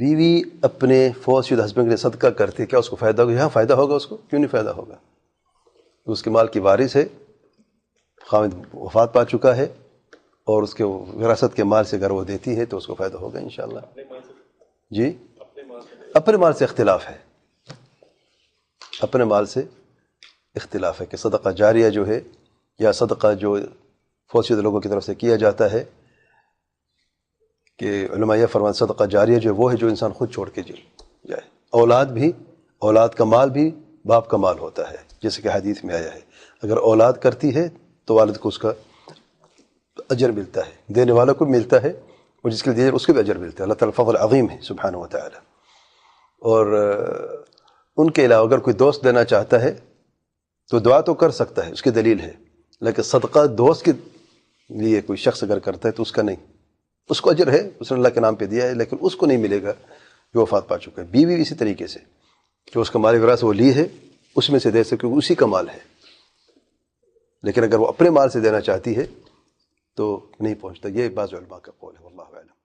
بیوی اپنے فوت شدہ ہسبینڈ کے لیے صدقہ کرتی ہے، کیا اس کو فائدہ ہوگا؟ یہاں فائدہ ہوگا، اس کو کیوں نہیں فائدہ ہوگا؟ اس کے مال کی وارث ہے، خاوند وفات پا چکا ہے، اور اس کے وراثت کے مال سے اگر وہ دیتی ہے تو اس کو فائدہ ہوگا انشاءاللہ۔ جی، اپنے مال سے اختلاف ہے، اپنے مال سے اختلاف ہے کہ صدقہ جاریہ جو ہے یا صدقہ جو فوت شدہ لوگوں کی طرف سے کیا جاتا ہے، کہ علماء یہ فرمان صدقہ جاریہ جو وہ ہے جو انسان خود چھوڑ کے جائے۔ اولاد کا مال بھی باپ کا مال ہوتا ہے، جیسے کہ حدیث میں آیا ہے، اگر اولاد کرتی ہے تو والد کو اس کا اجر ملتا ہے، دینے والا کو ملتا ہے، اور جس کے لیے اس کو بھی اجر ملتا ہے۔ اللہ تعالیٰ فضل عظیم ہے سبحانہ و تعالی۔ اور ان کے علاوہ اگر کوئی دوست دینا چاہتا ہے تو دعا تو کر سکتا ہے، اس کی دلیل ہے، لیکن صدقہ دوست کے لیے کوئی شخص اگر کرتا ہے تو اس کا نہیں، اس کو اجر ہے، اس نے اللہ کے نام پہ دیا ہے، لیکن اس کو نہیں ملے گا جو وفات پا چکا ہے۔ بیوی بھی اسی طریقے سے، جو اس کا مال وراثت وہ لی ہے اس میں سے دے سکے، اسی کا مال ہے، لیکن اگر وہ اپنے مال سے دینا چاہتی ہے تو نہیں پہنچتا۔ یہ بعض علماء کا قول ہے، واللہ اعلم۔